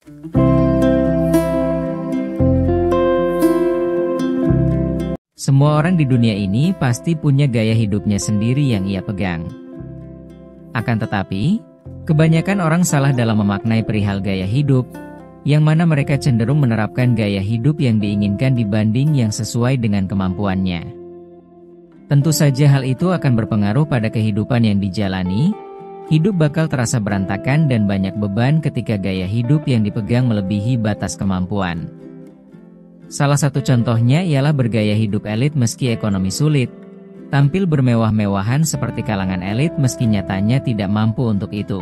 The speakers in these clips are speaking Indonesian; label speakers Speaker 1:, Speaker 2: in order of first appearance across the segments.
Speaker 1: Semua orang di dunia ini pasti punya gaya hidupnya sendiri yang ia pegang. Akan tetapi, kebanyakan orang salah dalam memaknai perihal gaya hidup, yang mana mereka cenderung menerapkan gaya hidup yang diinginkan dibanding yang sesuai dengan kemampuannya. Tentu saja hal itu akan berpengaruh pada kehidupan yang dijalani. Hidup bakal terasa berantakan dan banyak beban ketika gaya hidup yang dipegang melebihi batas kemampuan. Salah satu contohnya ialah bergaya hidup elit meski ekonomi sulit, tampil bermewah-mewahan seperti kalangan elit meski nyatanya tidak mampu untuk itu.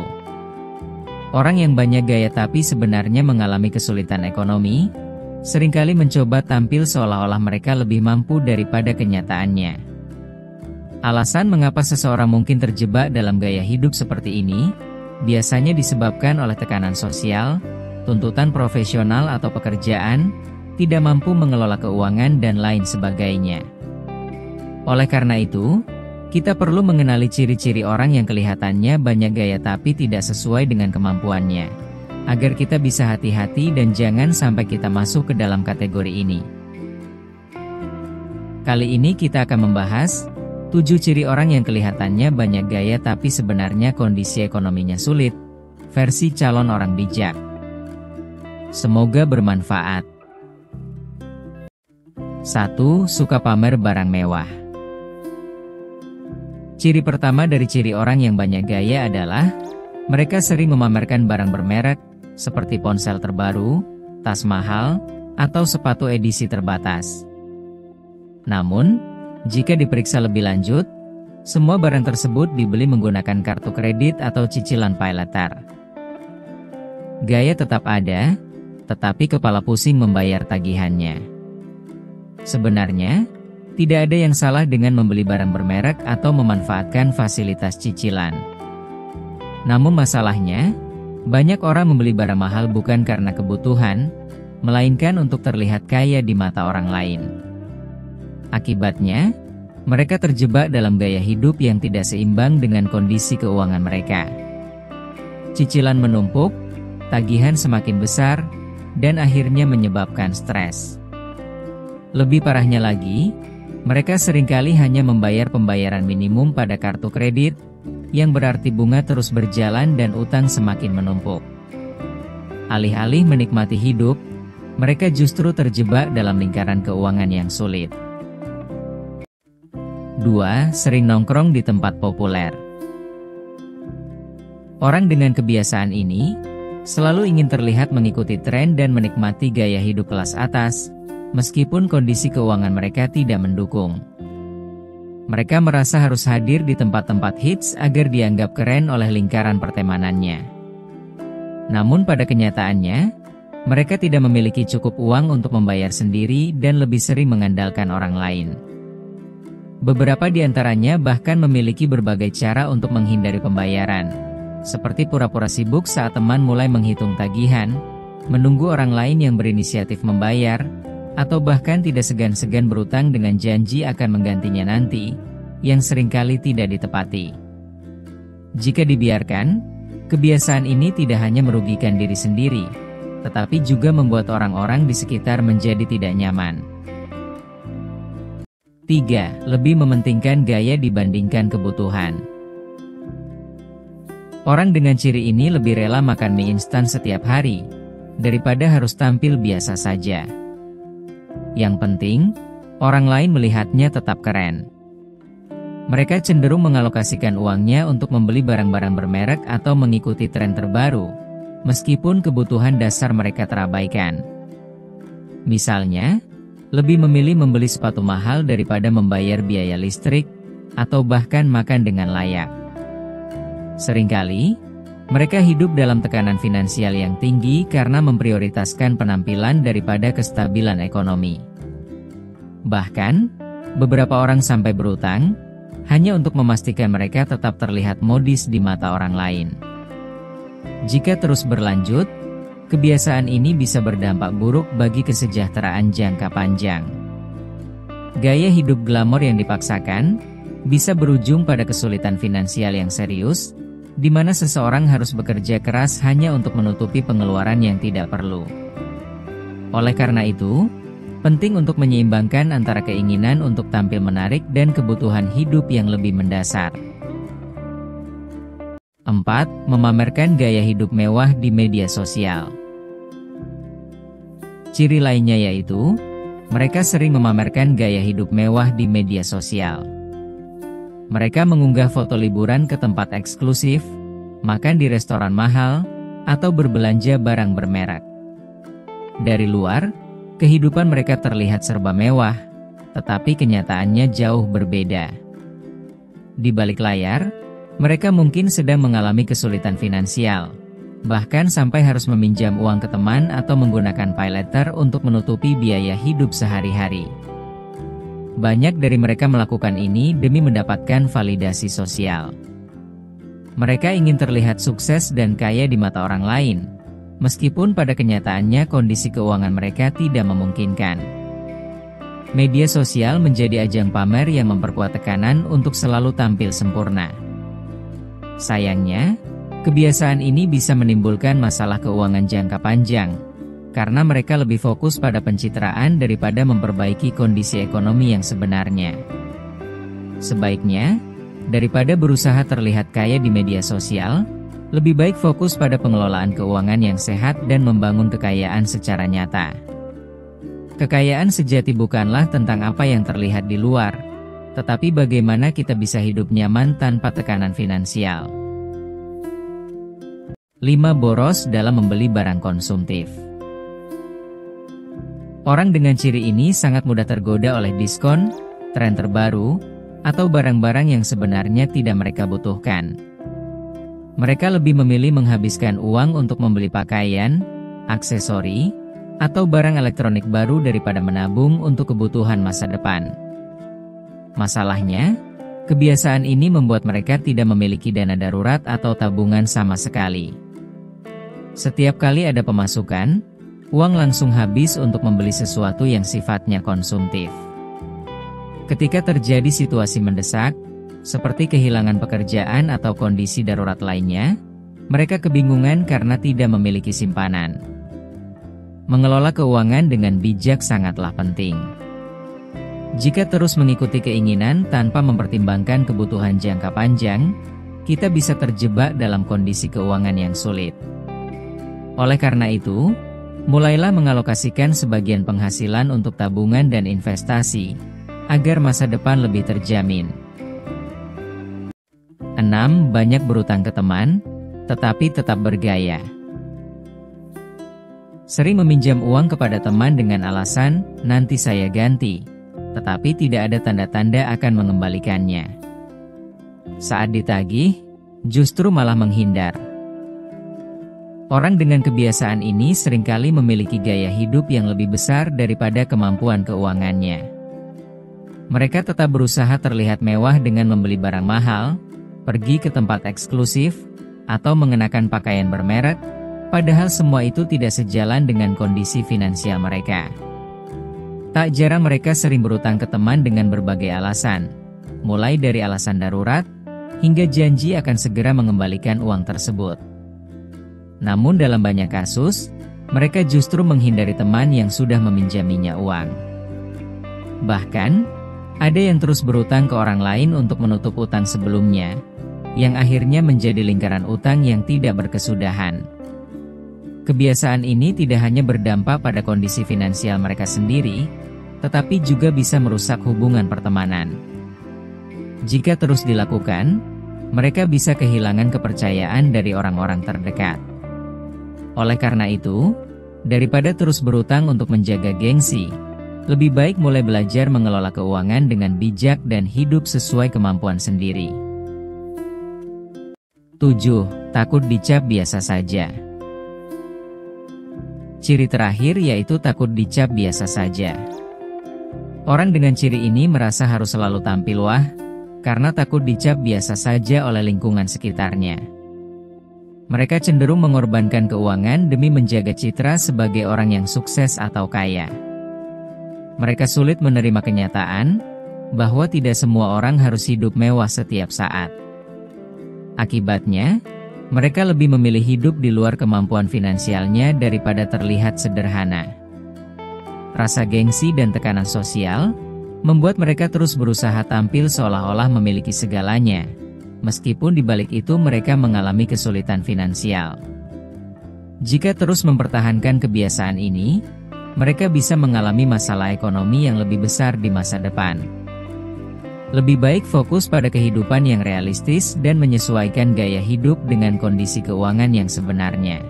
Speaker 1: Orang yang banyak gaya tapi sebenarnya mengalami kesulitan ekonomi, seringkali mencoba tampil seolah-olah mereka lebih mampu daripada kenyataannya. Alasan mengapa seseorang mungkin terjebak dalam gaya hidup seperti ini, biasanya disebabkan oleh tekanan sosial, tuntutan profesional atau pekerjaan, tidak mampu mengelola keuangan dan lain sebagainya. Oleh karena itu, kita perlu mengenali ciri-ciri orang yang kelihatannya banyak gaya tapi tidak sesuai dengan kemampuannya, agar kita bisa hati-hati dan jangan sampai kita masuk ke dalam kategori ini. Kali ini kita akan membahas 7 ciri orang yang kelihatannya banyak gaya tapi sebenarnya kondisi ekonominya sulit, versi calon orang bijak. Semoga bermanfaat. 1. Suka pamer barang mewah. Ciri pertama dari ciri orang yang banyak gaya adalah mereka sering memamerkan barang bermerek, seperti ponsel terbaru, tas mahal, atau sepatu edisi terbatas. Namun, jika diperiksa lebih lanjut, semua barang tersebut dibeli menggunakan kartu kredit atau cicilan pay later. Gaya tetap ada, tetapi kepala pusing membayar tagihannya. Sebenarnya, tidak ada yang salah dengan membeli barang bermerek atau memanfaatkan fasilitas cicilan. Namun masalahnya, banyak orang membeli barang mahal bukan karena kebutuhan, melainkan untuk terlihat kaya di mata orang lain. Akibatnya, mereka terjebak dalam gaya hidup yang tidak seimbang dengan kondisi keuangan mereka. Cicilan menumpuk, tagihan semakin besar, dan akhirnya menyebabkan stres. Lebih parahnya lagi, mereka seringkali hanya membayar pembayaran minimum pada kartu kredit, yang berarti bunga terus berjalan dan utang semakin menumpuk. Alih-alih menikmati hidup, mereka justru terjebak dalam lingkaran keuangan yang sulit. 2. Sering nongkrong di tempat populer. Orang dengan kebiasaan ini, selalu ingin terlihat mengikuti tren dan menikmati gaya hidup kelas atas, meskipun kondisi keuangan mereka tidak mendukung. Mereka merasa harus hadir di tempat-tempat hits agar dianggap keren oleh lingkaran pertemanannya. Namun pada kenyataannya, mereka tidak memiliki cukup uang untuk membayar sendiri dan lebih sering mengandalkan orang lain. Beberapa di antaranya bahkan memiliki berbagai cara untuk menghindari pembayaran, seperti pura-pura sibuk saat teman mulai menghitung tagihan, menunggu orang lain yang berinisiatif membayar, atau bahkan tidak segan-segan berutang dengan janji akan menggantinya nanti, yang seringkali tidak ditepati. Jika dibiarkan, kebiasaan ini tidak hanya merugikan diri sendiri, tetapi juga membuat orang-orang di sekitar menjadi tidak nyaman. 3. Lebih mementingkan gaya dibandingkan kebutuhan. Orang dengan ciri ini lebih rela makan mie instan setiap hari, daripada harus tampil biasa saja. Yang penting, orang lain melihatnya tetap keren. Mereka cenderung mengalokasikan uangnya untuk membeli barang-barang bermerek atau mengikuti tren terbaru, meskipun kebutuhan dasar mereka terabaikan. Misalnya, lebih memilih membeli sepatu mahal daripada membayar biaya listrik, atau bahkan makan dengan layak. Seringkali, mereka hidup dalam tekanan finansial yang tinggi karena memprioritaskan penampilan daripada kestabilan ekonomi. Bahkan, beberapa orang sampai berutang, hanya untuk memastikan mereka tetap terlihat modis di mata orang lain. Jika terus berlanjut, kebiasaan ini bisa berdampak buruk bagi kesejahteraan jangka panjang. Gaya hidup glamor yang dipaksakan, bisa berujung pada kesulitan finansial yang serius, di mana seseorang harus bekerja keras hanya untuk menutupi pengeluaran yang tidak perlu. Oleh karena itu, penting untuk menyeimbangkan antara keinginan untuk tampil menarik dan kebutuhan hidup yang lebih mendasar. 4. Memamerkan gaya hidup mewah di media sosial. Ciri lainnya yaitu, mereka sering memamerkan gaya hidup mewah di media sosial. Mereka mengunggah foto liburan ke tempat eksklusif, makan di restoran mahal, atau berbelanja barang bermerek. Dari luar, kehidupan mereka terlihat serba mewah, tetapi kenyataannya jauh berbeda. Di balik layar, mereka mungkin sedang mengalami kesulitan finansial, bahkan sampai harus meminjam uang ke teman atau menggunakan paylater untuk menutupi biaya hidup sehari-hari. Banyak dari mereka melakukan ini demi mendapatkan validasi sosial. Mereka ingin terlihat sukses dan kaya di mata orang lain, meskipun pada kenyataannya kondisi keuangan mereka tidak memungkinkan. Media sosial menjadi ajang pamer yang memperkuat tekanan untuk selalu tampil sempurna. Sayangnya, kebiasaan ini bisa menimbulkan masalah keuangan jangka panjang, karena mereka lebih fokus pada pencitraan daripada memperbaiki kondisi ekonomi yang sebenarnya. Sebaiknya, daripada berusaha terlihat kaya di media sosial, lebih baik fokus pada pengelolaan keuangan yang sehat dan membangun kekayaan secara nyata. Kekayaan sejati bukanlah tentang apa yang terlihat di luar, tetapi bagaimana kita bisa hidup nyaman tanpa tekanan finansial. 5. Boros dalam membeli barang konsumtif. Orang dengan ciri ini sangat mudah tergoda oleh diskon, tren terbaru, atau barang-barang yang sebenarnya tidak mereka butuhkan. Mereka lebih memilih menghabiskan uang untuk membeli pakaian, aksesori, atau barang elektronik baru daripada menabung untuk kebutuhan masa depan. Masalahnya, kebiasaan ini membuat mereka tidak memiliki dana darurat atau tabungan sama sekali. Setiap kali ada pemasukan, uang langsung habis untuk membeli sesuatu yang sifatnya konsumtif. Ketika terjadi situasi mendesak, seperti kehilangan pekerjaan atau kondisi darurat lainnya, mereka kebingungan karena tidak memiliki simpanan. Mengelola keuangan dengan bijak sangatlah penting. Jika terus mengikuti keinginan tanpa mempertimbangkan kebutuhan jangka panjang, kita bisa terjebak dalam kondisi keuangan yang sulit. Oleh karena itu, mulailah mengalokasikan sebagian penghasilan untuk tabungan dan investasi, agar masa depan lebih terjamin. 6. Banyak berutang ke teman, tetapi tetap bergaya. Sering meminjam uang kepada teman dengan alasan, nanti saya ganti, tetapi tidak ada tanda-tanda akan mengembalikannya. Saat ditagih, justru malah menghindar. Orang dengan kebiasaan ini seringkali memiliki gaya hidup yang lebih besar daripada kemampuan keuangannya. Mereka tetap berusaha terlihat mewah dengan membeli barang mahal, pergi ke tempat eksklusif, atau mengenakan pakaian bermerek, padahal semua itu tidak sejalan dengan kondisi finansial mereka. Tak jarang mereka sering berutang ke teman dengan berbagai alasan, mulai dari alasan darurat, hingga janji akan segera mengembalikan uang tersebut. Namun dalam banyak kasus, mereka justru menghindari teman yang sudah meminjaminya uang. Bahkan, ada yang terus berutang ke orang lain untuk menutup utang sebelumnya, yang akhirnya menjadi lingkaran utang yang tidak berkesudahan. Kebiasaan ini tidak hanya berdampak pada kondisi finansial mereka sendiri, tetapi juga bisa merusak hubungan pertemanan. Jika terus dilakukan, mereka bisa kehilangan kepercayaan dari orang-orang terdekat. Oleh karena itu, daripada terus berutang untuk menjaga gengsi, lebih baik mulai belajar mengelola keuangan dengan bijak dan hidup sesuai kemampuan sendiri. 7. Takut dicap biasa saja. Ciri terakhir yaitu takut dicap biasa saja. Orang dengan ciri ini merasa harus selalu tampil wah, karena takut dicap biasa saja oleh lingkungan sekitarnya. Mereka cenderung mengorbankan keuangan demi menjaga citra sebagai orang yang sukses atau kaya. Mereka sulit menerima kenyataan bahwa tidak semua orang harus hidup mewah setiap saat. Akibatnya, mereka lebih memilih hidup di luar kemampuan finansialnya daripada terlihat sederhana. Rasa gengsi dan tekanan sosial membuat mereka terus berusaha tampil seolah-olah memiliki segalanya, meskipun di balik itu mereka mengalami kesulitan finansial. Jika terus mempertahankan kebiasaan ini, mereka bisa mengalami masalah ekonomi yang lebih besar di masa depan. Lebih baik fokus pada kehidupan yang realistis dan menyesuaikan gaya hidup dengan kondisi keuangan yang sebenarnya.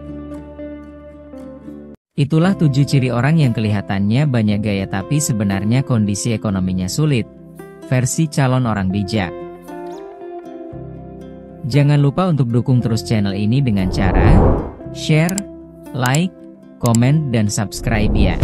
Speaker 1: Itulah 7 ciri orang yang kelihatannya banyak gaya tapi sebenarnya kondisi ekonominya sulit. Versi calon orang bijak. Jangan lupa untuk dukung terus channel ini dengan cara share, like, komen, dan subscribe ya.